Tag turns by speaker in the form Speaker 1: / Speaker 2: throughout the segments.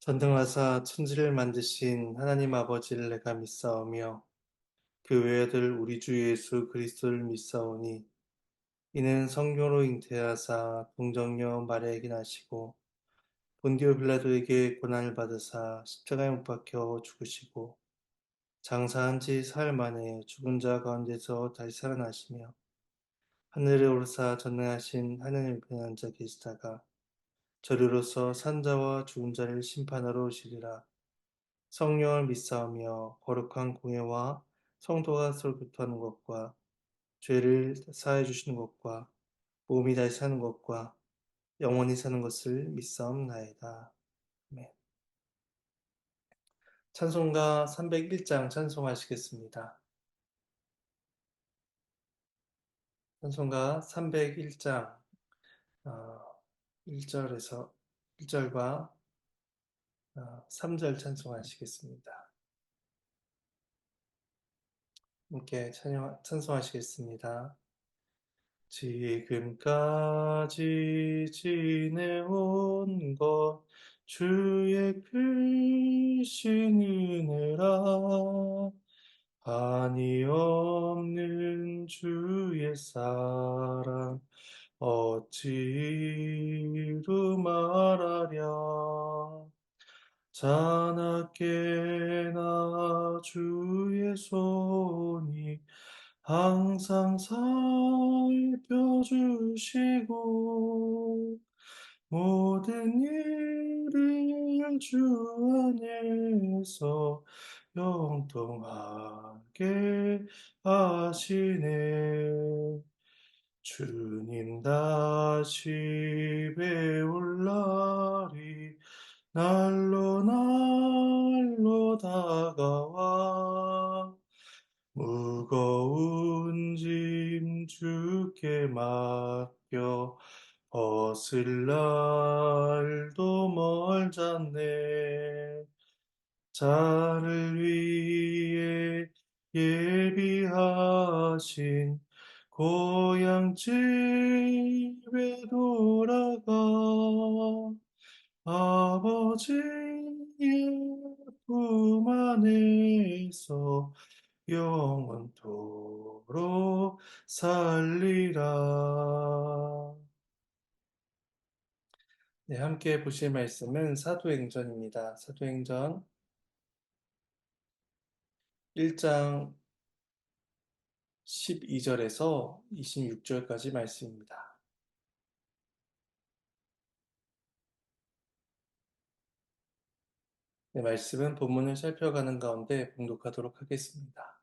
Speaker 1: 전능하사 천지를 만드신 하나님 아버지를 내가 믿사오며 그 외아들 우리 주 예수 그리스도를 믿사오니 이는 성령으로 잉태하사 동정녀 마리아에게 나시고 본디오 빌라도에게 고난을 받으사 십자가에 못 박혀 죽으시고 장사한 지 사흘 만에 죽은 자 가운데서 다시 살아나시며 하늘에 오르사 전능하신 하나님 우편에 앉아 계시다가 저리로서 산자와 죽은 자를 심판하러 오시리라. 성령을 믿사오며 거룩한 공예와 성도가 서로 교통하는 것과 죄를 사해 주시는 것과 몸이 다시 사는 것과 영원히 사는 것을 믿사옵나이다. 아멘. 찬송가 301장 찬송하시겠습니다. 찬송가 301장 1절에서 1절과 3절 찬송하시겠습니다. 함께 찬송하시겠습니다. 지금까지 지내온 것 주의 크신 은혜라. 한이 없는 주의 사랑 어찌 이루 말하랴. 자나깨나 주의 손이 항상 살펴주시고 모든 일을 주 안에서 영통하게 하시네. 주님 다시 배울 날이 날로 날로 다가와 무거운 짐 주께 맡겨 벗을 날도 멀잖네. 자를 위해 예비하신 고향 집에 돌아가 아버지의 품 안에서 영원토록 살리라. 네, 함께 보실 말씀은 사도행전입니다. 사도행전 1장 12절에서 26절까지 말씀입니다. 네, 말씀은 본문을 살펴가는 가운데 봉독하도록 하겠습니다.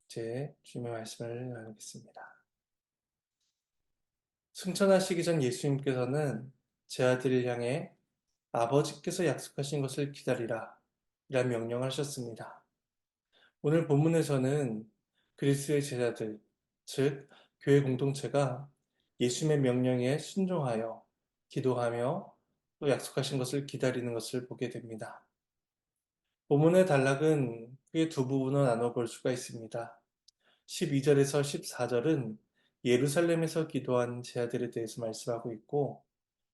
Speaker 1: 제 주님의 말씀을 나누겠습니다. 승천하시기 전 예수님께서는 제 아들을 향해 아버지께서 약속하신 것을 기다리라 이란 명령을 하셨습니다. 오늘 본문에서는 그리스도의 제자들, 즉 교회 공동체가 예수님의 명령에 순종하여 기도하며 또 약속하신 것을 기다리는 것을 보게 됩니다. 본문의 단락은 크게 두 부분으로 나눠볼 수가 있습니다. 12절에서 14절은 예루살렘에서 기도한 제자들에 대해서 말씀하고 있고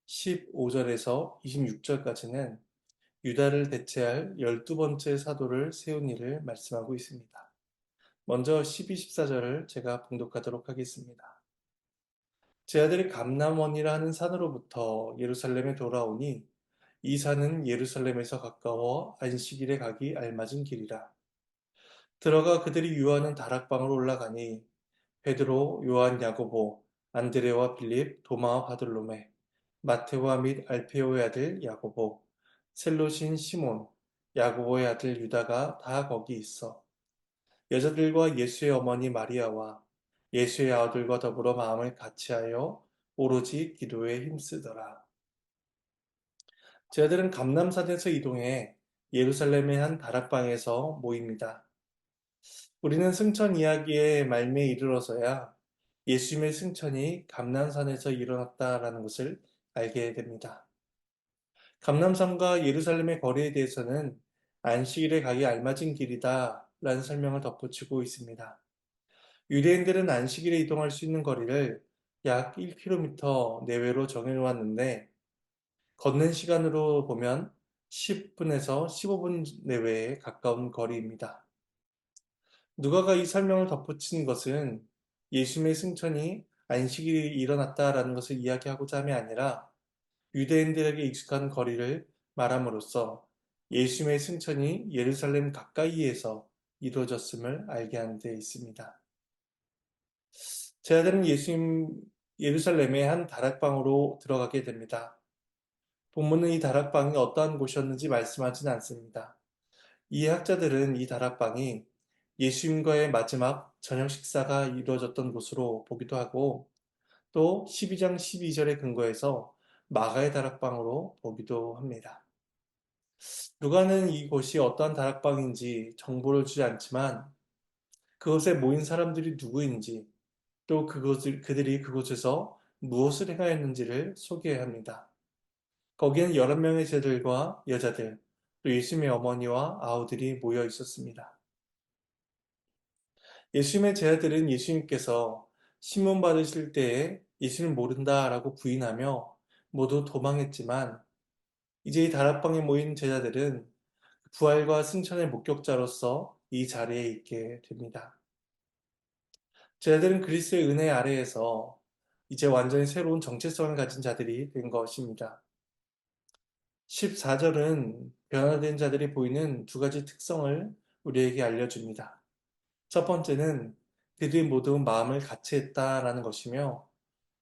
Speaker 1: 15절에서 26절까지는 유다를 대체할 12번째 사도를 세운 일을 말씀하고 있습니다. 먼저 12, 14절을 제가 봉독하도록 하겠습니다. 제자들이 감람원이라 하는 산으로부터 예루살렘에 돌아오니 이 산은 예루살렘에서 가까워 안식일에 가기 알맞은 길이라. 들어가 그들이 유하는 다락방으로 올라가니 베드로, 요한, 야고보, 안드레와 빌립, 도마와 바들로메, 마테와 및 알페오의 아들 야고보, 셀롯인 시몬, 야고보의 아들 유다가 다 거기 있어. 여자들과 예수의 어머니 마리아와 예수의 아들과 더불어 마음을 같이하여 오로지 기도에 힘쓰더라. 제자들은 감람산에서 이동해 예루살렘의 한 다락방에서 모입니다. 우리는 승천 이야기의 말미에 이르러서야 예수님의 승천이 감람산에서 일어났다라는 것을 알게 됩니다. 감람산과 예루살렘의 거리에 대해서는 안식일에 가기 알맞은 길이다 라는 설명을 덧붙이고 있습니다. 유대인들은 안식일에 이동할 수 있는 거리를 약 1km 내외로 정해놓았는데 걷는 시간으로 보면 10분에서 15분 내외에 가까운 거리입니다. 누가가 이 설명을 덧붙인 것은 예수님의 승천이 안식일에 일어났다라는 것을 이야기하고자 함이 아니라 유대인들에게 익숙한 거리를 말함으로써 예수님의 승천이 예루살렘 가까이에서 이루어졌음을 알게 하는 데 있습니다. 제 아들은 예수님 예루살렘의 한 다락방으로 들어가게 됩니다. 본문은 이 다락방이 어떠한 곳이었는지 말씀하지는 않습니다. 이 학자들은 이 다락방이 예수님과의 마지막 저녁 식사가 이루어졌던 곳으로 보기도 하고 또 12장 12절에 근거해서 마가의 다락방으로 보기도 합니다. 누가는 이곳이 어떠한 다락방인지 정보를 주지 않지만 그곳에 모인 사람들이 누구인지 또 그들이 그곳에서 무엇을 행하였는지를 소개합니다. 거기엔 여러 명의 제들과 여자들, 또 예수님의 어머니와 아우들이 모여 있었습니다. 예수님의 제자들은 예수님께서 신문 받으실 때에 예수님 모른다라고 부인하며 모두 도망했지만 이제 이 다락방에 모인 제자들은 부활과 승천의 목격자로서 이 자리에 있게 됩니다. 제자들은 그리스도의 은혜 아래에서 이제 완전히 새로운 정체성을 가진 자들이 된 것입니다. 14절은 변화된 자들이 보이는 두 가지 특성을 우리에게 알려줍니다. 첫 번째는 그들이 모두 마음을 같이 했다라는 것이며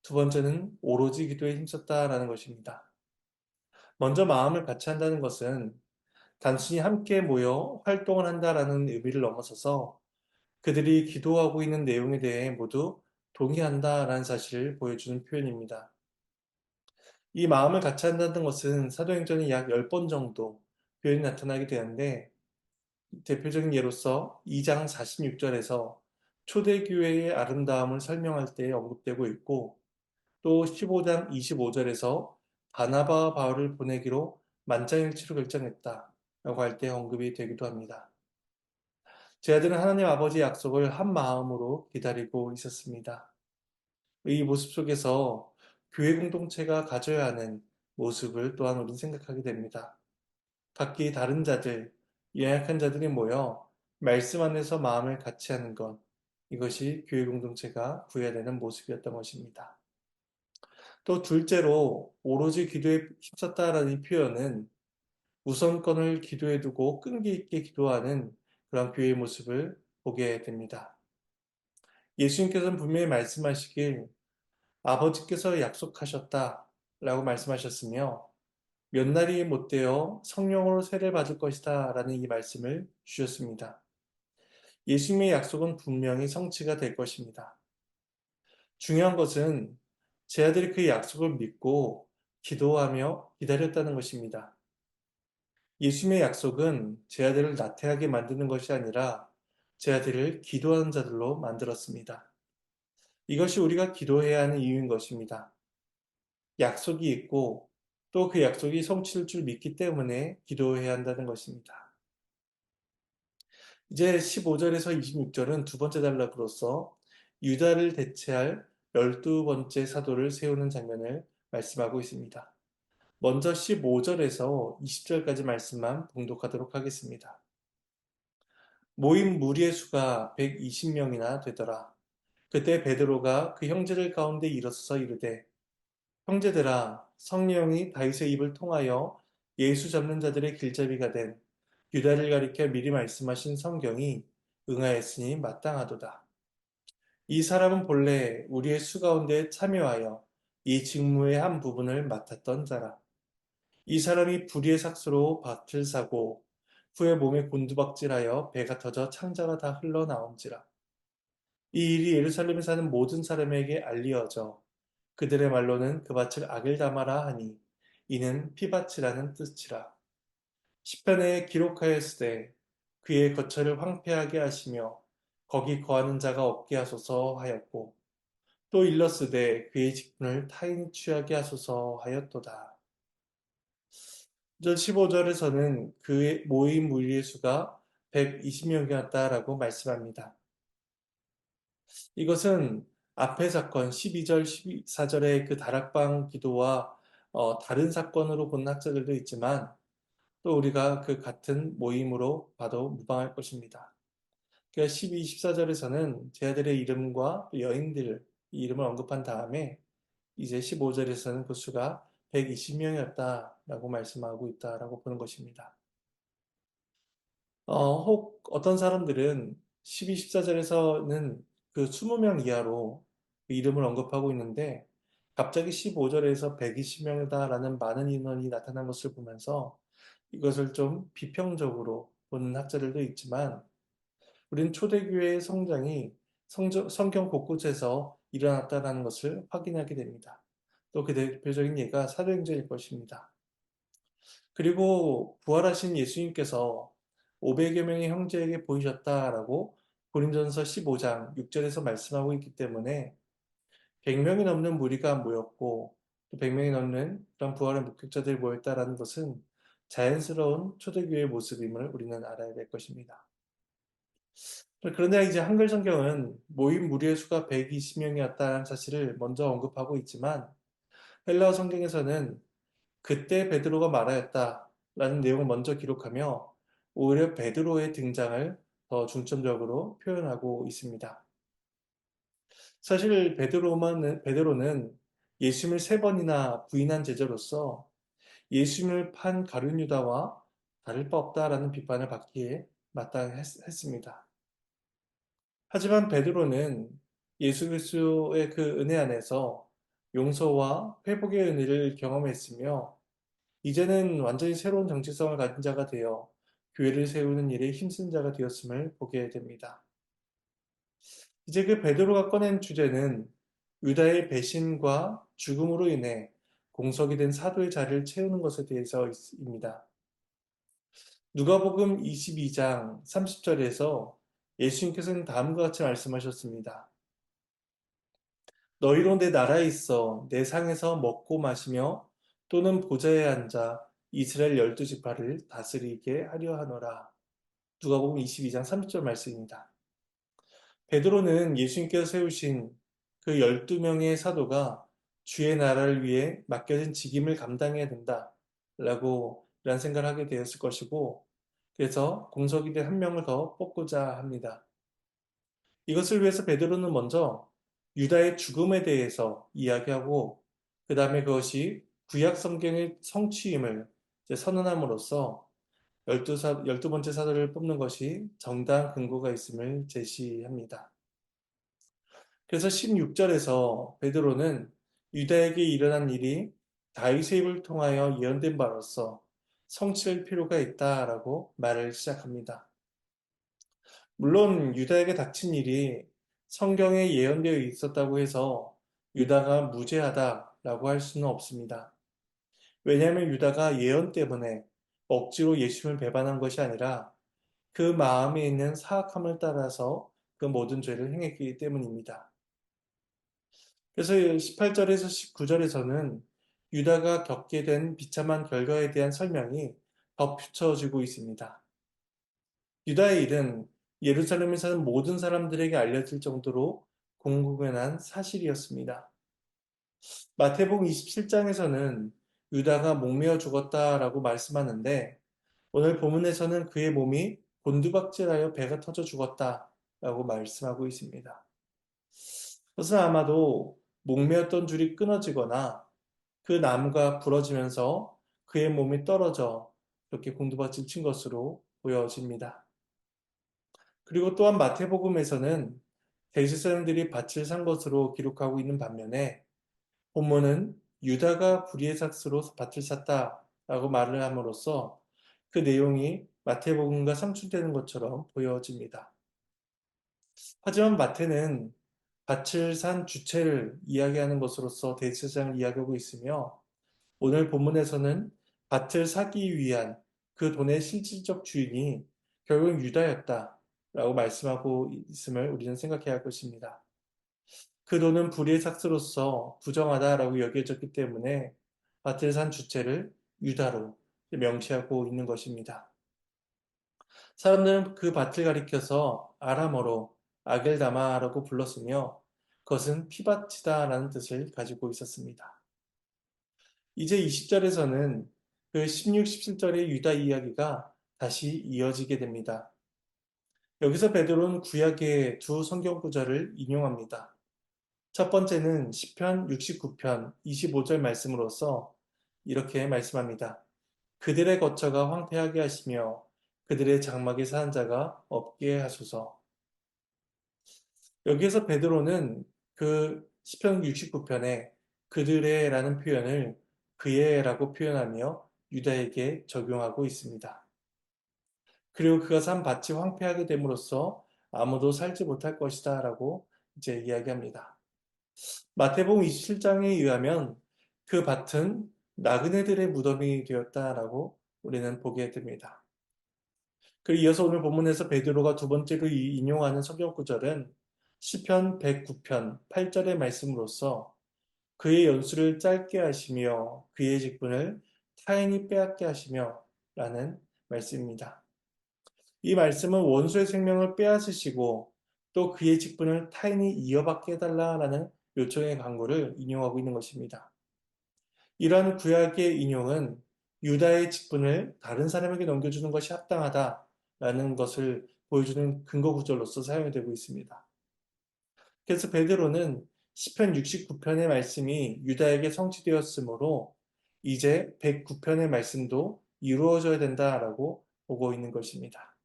Speaker 1: 두 번째는 오로지 기도에 힘썼다라는 것입니다. 먼저 마음을 같이 한다는 것은 단순히 함께 모여 활동을 한다라는 의미를 넘어서서 그들이 기도하고 있는 내용에 대해 모두 동의한다라는 사실을 보여주는 표현입니다. 이 마음을 같이 한다는 것은 사도행전이 약 10번 정도 표현이 나타나게 되는데 대표적인 예로서 2장 46절에서 초대교회의 아름다움을 설명할 때 언급되고 있고 또 15장 25절에서 바나바와 바울을 보내기로 만장일치로 결정했다 라고 할 때 언급이 되기도 합니다. 제 아들은 하나님 아버지의 약속을 한 마음으로 기다리고 있었습니다. 이 모습 속에서 교회 공동체가 가져야 하는 모습을 또한 우리는 생각하게 됩니다. 각기 다른 자들, 연약한 자들이 모여 말씀 안에서 마음을 같이 하는 것, 이것이 교회 공동체가 구해야 되는 모습이었던 것입니다. 또 둘째로 오로지 기도에 힘썼다라는 이 표현은 우선권을 기도에 두고 끈기 있게 기도하는 그런 교회의 모습을 보게 됩니다. 예수님께서는 분명히 말씀하시길 아버지께서 약속하셨다 라고 말씀하셨으며 몇 날이 못되어 성령으로 세례를 받을 것이다 라는 이 말씀을 주셨습니다. 예수님의 약속은 분명히 성취가 될 것입니다. 중요한 것은 제 아들이 그 약속을 믿고 기도하며 기다렸다는 것입니다. 예수님의 약속은 제 아들을 나태하게 만드는 것이 아니라 제 아들을 기도하는 자들로 만들었습니다. 이것이 우리가 기도해야 하는 이유인 것입니다. 약속이 있고 또 그 약속이 성취될 줄 믿기 때문에 기도해야 한다는 것입니다. 이제 15절에서 26절은 두 번째 단락으로서 유다를 대체할 12번째 사도를 세우는 장면을 말씀하고 있습니다. 먼저 15절에서 20절까지 말씀만 봉독하도록 하겠습니다. 모인 무리의 수가 120명이나 되더라. 그때 베드로가 그 형제들 가운데 일어서서 이르되 형제들아 성령이 다윗의 입을 통하여 예수 잡는 자들의 길잡이가 된 유다를 가리켜 미리 말씀하신 성경이 응하였으니 마땅하도다. 이 사람은 본래 우리의 수 가운데 참여하여 이 직무의 한 부분을 맡았던 자라. 이 사람이 불의의 삭수로 밭을 사고 후에 몸에 곤두박질하여 배가 터져 창자가 다 흘러나온지라. 이 일이 예루살렘에 사는 모든 사람에게 알리어져 그들의 말로는 그 밭을 아겔다마라 하니 이는 피밭이라는 뜻이라. 시편에 기록하였으되 그의 거처를 황폐하게 하시며 거기 거하는 자가 없게 하소서 하였고 또 일렀으되 그의 직분을 타인이 취하게 하소서 하였도다. 15절에서는 그의 모인 무리의 수가 120명이었다라고 말씀합니다. 이것은 앞의 사건 12절, 14절의 그 다락방 기도와 다른 사건으로 보는 학자들도 있지만 또 우리가 그 같은 모임으로 봐도 무방할 것입니다. 그러니까 12, 14절에서는 제 아들의 이름과 또 여인들 이름을 언급한 다음에 이제 15절에서는 그 수가 120명이었다라고 말씀하고 있다라고 보는 것입니다. 혹 어떤 사람들은 12, 14절에서는 그 20명 이하로 그 이름을 언급하고 있는데 갑자기 15절에서 120명이다라는 많은 인원이 나타난 것을 보면서 이것을 좀 비평적으로 보는 학자들도 있지만 우리는 초대교회의 성장이 성경 곳곳에서 일어났다는 것을 확인하게 됩니다. 또 그 대표적인 예가 사도행전일 것입니다. 그리고 부활하신 예수님께서 500여 명의 형제에게 보이셨다라고 고린전서 15장 6절에서 말씀하고 있기 때문에 100명이 넘는 무리가 모였고 또 100명이 넘는 그런 부활의 목격자들이 모였다라는 것은 자연스러운 초대교회의 모습임을 우리는 알아야 될 것입니다. 그런데 이제 한글 성경은 모인 무리의 수가 120명이었다는 사실을 먼저 언급하고 있지만 헬라어 성경에서는 그때 베드로가 말하였다라는 내용을 먼저 기록하며 오히려 베드로의 등장을 더 중점적으로 표현하고 있습니다. 사실 베드로는 예수님을 3번이나 부인한 제자로서 예수님을 판 가룟 유다와 다를 바 없다라는 비판을 받기에 마땅했습니다. 하지만 베드로는 예수 그리스도의 그 은혜 안에서 용서와 회복의 은혜를 경험했으며 이제는 완전히 새로운 정체성을 가진 자가 되어 교회를 세우는 일에 힘쓴 자가 되었음을 보게 됩니다. 이제 그 베드로가 꺼낸 주제는 유다의 배신과 죽음으로 인해 공석이 된 사도의 자리를 채우는 것에 대해서입니다. 누가복음 22장 30절에서 예수님께서는 다음과 같이 말씀하셨습니다. 너희로 내 나라에 있어 내 상에서 먹고 마시며 또는 보좌에 앉아 이스라엘 12지파를 다스리게 하려 하노라. 누가복음 22장 30절 말씀입니다. 베드로는 예수님께서 세우신 그 12명의 사도가 주의 나라를 위해 맡겨진 직임을 감당해야 된다. 라고 이런 생각을 하게 되었을 것이고 그래서 공석이 된 한 명을 더 뽑고자 합니다. 이것을 위해서 베드로는 먼저 유다의 죽음에 대해서 이야기하고 그 다음에 그것이 구약 성경의 성취임을 선언함으로써 12번째 사도를 뽑는 것이 정당한 근거가 있음을 제시합니다. 그래서 16절에서 베드로는 유다에게 일어난 일이 다윗의 입을 통하여 예언된 바로서 성취할 필요가 있다라고 말을 시작합니다. 물론 유다에게 닥친 일이 성경에 예언되어 있었다고 해서 유다가 무죄하다라고 할 수는 없습니다. 왜냐하면 유다가 예언 때문에 억지로 예수님을 배반한 것이 아니라 그 마음에 있는 사악함을 따라서 그 모든 죄를 행했기 때문입니다. 그래서 18절에서 19절에서는 유다가 겪게 된 비참한 결과에 대한 설명이 덧붙여지고 있습니다. 유다의 일은 예루살렘에 사는 모든 사람들에게 알려질 정도로 공공연한 사실이었습니다. 마태복음 27장에서는 유다가 목매어 죽었다라고 말씀하는데 오늘 본문에서는 그의 몸이 곤두박질하여 배가 터져 죽었다라고 말씀하고 있습니다. 그것은 아마도 목매었던 줄이 끊어지거나 그 나무가 부러지면서 그의 몸이 떨어져 이렇게 곤두박질 친 것으로 보여집니다. 그리고 또한 마태복음에서는 대제사장들이 밭을 산 것으로 기록하고 있는 반면에 본문은 유다가 불의의 삭스로 밭을 샀다라고 말을 함으로써 그 내용이 마태복음과 상충되는 것처럼 보여집니다. 하지만 마태는 밭을 산 주체를 이야기하는 것으로서 대제사장을 이야기하고 있으며 오늘 본문에서는 밭을 사기 위한 그 돈의 실질적 주인이 결국 유다였다라고 말씀하고 있음을 우리는 생각해야 할 것입니다. 그 돈은 불의의 삭스로서 부정하다라고 여겨졌기 때문에 밭을 산 주체를 유다로 명시하고 있는 것입니다. 사람들은 그 밭을 가리켜서 아람어로 아겔다마라고 불렀으며 그것은 피밭이다라는 뜻을 가지고 있었습니다. 이제 20절에서는 그 그 16, 17절의 유다 이야기가 다시 이어지게 됩니다. 여기서 베드로는 구약의 두 성경 구절을 인용합니다. 첫 번째는 시편 69편 25절 말씀으로서 이렇게 말씀합니다. 그들의 거처가 황폐하게 하시며 그들의 장막에 사는 자가 없게 하소서. 여기에서 베드로는 그 시편 69편에 그들의라는 표현을 그의라고 표현하며 유다에게 적용하고 있습니다. 그리고 그가 산 밭이 황폐하게 됨으로써 아무도 살지 못할 것이다 라고 이제 이야기합니다. 마태복음 27장에 의하면 그 밭은 나그네들의 무덤이 되었다라고 우리는 보게 됩니다. 그리고 이어서 오늘 본문에서 베드로가 두 번째로 인용하는 성경 구절은 시편 109편 8절의 말씀으로서 그의 연수를 짧게 하시며 그의 직분을 타인이 빼앗게 하시며 라는 말씀입니다. 이 말씀은 원수의 생명을 빼앗으시고 또 그의 직분을 타인이 이어받게 해달라라는 요청의 강구를 인용하고 있는 것입니다. 이러한 구약의 인용은 유다의 직분을 다른 사람에게 넘겨주는 것이 합당하다라는 것을 보여주는 근거 구절로서 사용이 되고 있습니다. 그래서 베드로는 시편 69편의 말씀이 유다에게 성취되었으므로 이제 109편의 말씀도 이루어져야 된다라고 보고 있는 것입니다.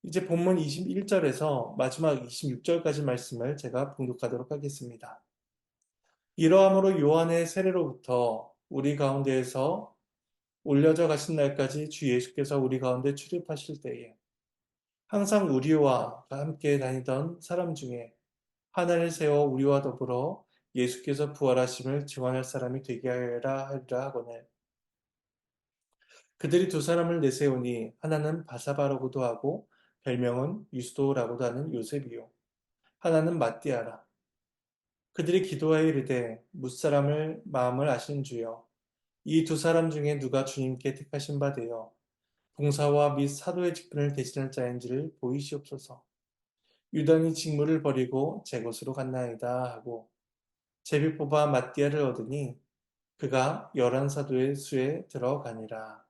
Speaker 1: 이제 본문 21절에서 마지막 26절까지 말씀을 제가 봉독하도록 하겠습니다. 이러함으로 요한의 세례로부터 우리 가운데에서 올려져 가신 날까지 주 예수께서 우리 가운데 출입하실 때에 항상 우리와 함께 다니던 사람 중에 하나를 세워 우리와 더불어 예수께서 부활하심을 증언할 사람이 되게 하리라 하거늘 그들이 두 사람을 내세우니 하나는 바사바라고도 하고 별명은 유스도라고도 하는 요셉이요 하나는 마띠아라. 그들이 기도하여 이르되 뭇사람을 마음을 아시는 주여 이 두 사람 중에 누가 주님께 택하신 바 되어 봉사와 및 사도의 직분을 대신할 자인지를 보이시옵소서. 유다니 직무를 버리고 제 곳으로 갔나이다 하고 제비 뽑아 마띠아를 얻으니 그가 11사도의 수에 들어가니라.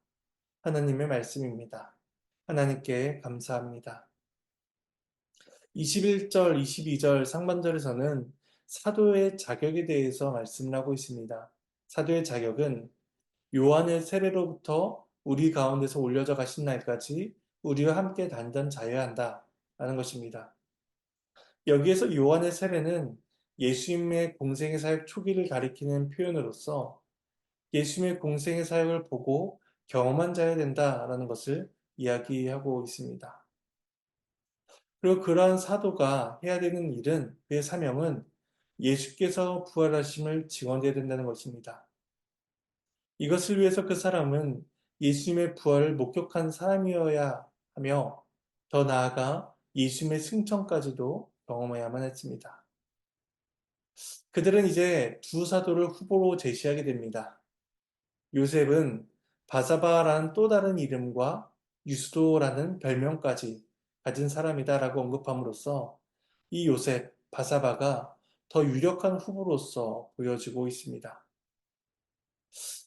Speaker 1: 하나님의 말씀입니다. 하나님께 감사합니다. 21절, 22절 상반절에서는 사도의 자격에 대해서 말씀을 하고 있습니다. 사도의 자격은 요한의 세례로부터 우리 가운데서 올려져 가신 날까지 우리와 함께 다니던 자여야 한다 라는 것입니다. 여기에서 요한의 세례는 예수님의 공생의 사역 초기를 가리키는 표현으로서 예수님의 공생의 사역을 보고 경험한 자여야 된다라는 것을 이야기하고 있습니다. 그리고 그러한 사도가 해야 되는 일은 그의 사명은 예수께서 부활하심을 증언해야 된다는 것입니다. 이것을 위해서 그 사람은 예수님의 부활을 목격한 사람이어야 하며 더 나아가 예수님의 승천까지도 경험해야만 했습니다. 그들은 이제 두 사도를 후보로 제시하게 됩니다. 요셉은 바사바라는 또 다른 이름과 유스도라는 별명까지 가진 사람이다라고 언급함으로써 이 요셉, 바사바가 더 유력한 후보로서 보여지고 있습니다.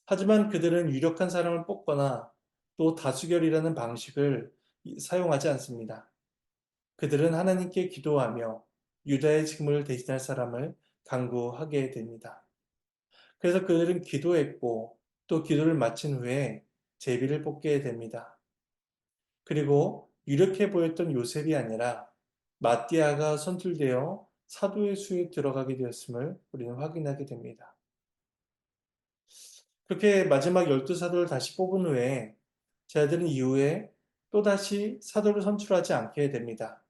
Speaker 1: 하지만 그들은 유력한 사람을 뽑거나 또 다수결이라는 방식을 사용하지 않습니다. 그들은 하나님께 기도하며 유다의 직무를 대신할 사람을 간구하게 됩니다. 그래서 그들은 기도했고 또 기도를 마친 후에 제비를 뽑게 됩니다. 그리고 유력해 보였던 요셉이 아니라 마띠아가 선출되어 사도의 수에 들어가게 되었음을 우리는 확인하게 됩니다. 그렇게 마지막 12사도를 다시 뽑은 후에 제자들은 이후에 또다시 사도를 선출하지 않게 됩니다.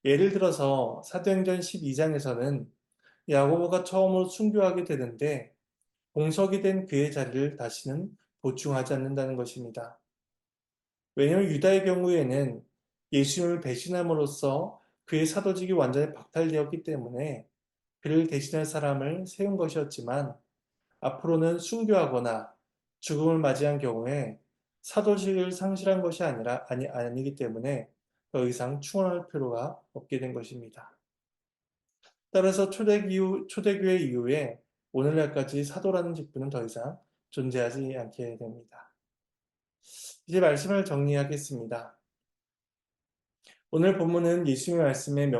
Speaker 1: 예를 들어서 사도행전 12장에서는 야고보가 처음으로 순교하게 되는데 공석이 된 그의 자리를 다시는 보충하지 않는다는 것입니다. 왜냐하면 유다의 경우에는 예수님을 배신함으로써 그의 사도직이 완전히 박탈되었기 때문에 그를 대신할 사람을 세운 것이었지만 앞으로는 순교하거나 죽음을 맞이한 경우에 사도직을 상실한 것이 아니기 때문에 더 이상 충원할 필요가 없게 된 것입니다. 따라서 초대교회 이후에 오늘날까지 사도라는 직분은 더 이상 존재하지 않게 됩니다. 이제 말씀을 정리하겠습니다. 오늘 본문은 예수님의 말씀에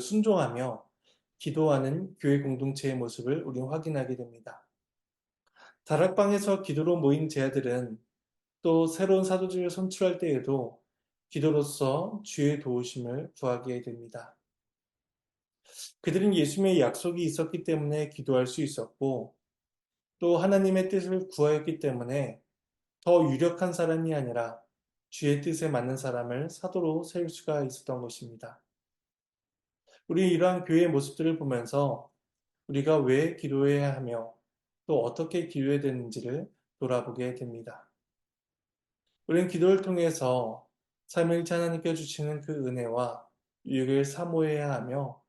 Speaker 1: 순종하며 기도하는 교회 공동체의 모습을 우리는 확인하게 됩니다. 다락방에서 기도로 모인 제자들은 또 새로운 사도직을 선출할 때에도 기도로서 주의 도우심을 구하게 됩니다. 그들은 예수님의 약속이 있었기 때문에 기도할 수 있었고 또 하나님의 뜻을 구하였기 때문에 더 유력한 사람이 아니라 주의 뜻에 맞는 사람을 사도로 세울 수가 있었던 것입니다. 우리 이러한 교회의 모습들을 보면서 우리가 왜 기도해야 하며 또 어떻게 기도해야 되는지를 돌아보게 됩니다. 우리는 기도를 통해서 삼위일체 하나님께 주시는 그 은혜와 유익을 사모해야 하며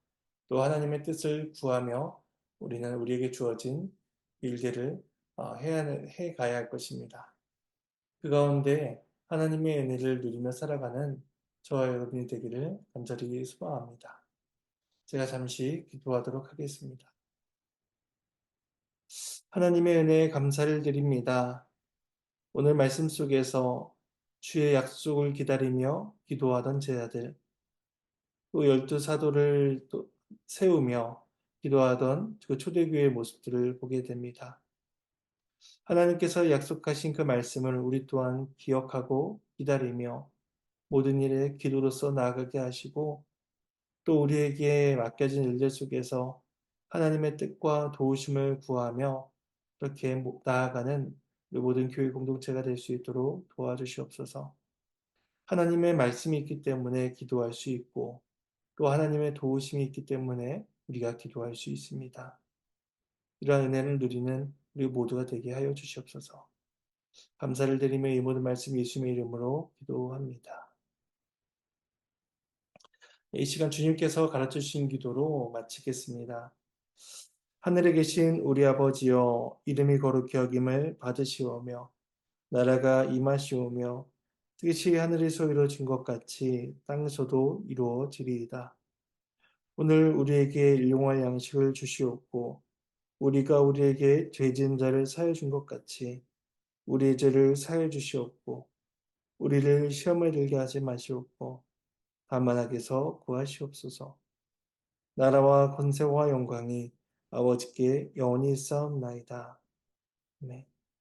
Speaker 1: 또 하나님의 뜻을 구하며 우리는 우리에게 주어진 일들을 해 가야 할 것입니다. 그 가운데 하나님의 은혜를 누리며 살아가는 저와 여러분이 되기를 간절히 소망합니다. 제가 잠시 기도하도록 하겠습니다. 하나님의 은혜에 감사를 드립니다. 오늘 말씀 속에서 주의 약속을 기다리며 기도하던 제자들, 또 12사도를 또 세우며 기도하던 그 초대교회의 모습들을 보게 됩니다. 하나님께서 약속하신 그 말씀을 우리 또한 기억하고 기다리며 모든 일에 기도로서 나아가게 하시고 또 우리에게 맡겨진 일들 속에서 하나님의 뜻과 도우심을 구하며 그렇게 나아가는 우리 모든 교회 공동체가 될 수 있도록 도와주시옵소서. 하나님의 말씀이 있기 때문에 기도할 수 있고 또 하나님의 도우심이 있기 때문에 우리가 기도할 수 있습니다. 이러한 은혜를 누리는 우리 모두가 되게 하여 주시옵소서. 감사를 드리며 이 모든 말씀 예수님의 이름으로 기도합니다. 이 시간 주님께서 가르쳐 주신 기도로 마치겠습니다. 하늘에 계신 우리 아버지여 이름이 거룩히 여김을 받으시오며 나라가 임하시오며 뜻이 하늘에서 이루어진 것 같이 땅에서도 이루어지리이다. 오늘 우리에게 일용할 양식을 주시옵고 우리가 우리에게 죄 지은 자를 사해 준 것 같이 우리의 죄를 사해 주시옵고 우리를 시험에 들게 하지 마시옵고 다만 악에서 구하시옵소서. 나라와 권세와 영광이 아버지께 영원히 있사옵나이다. 아멘.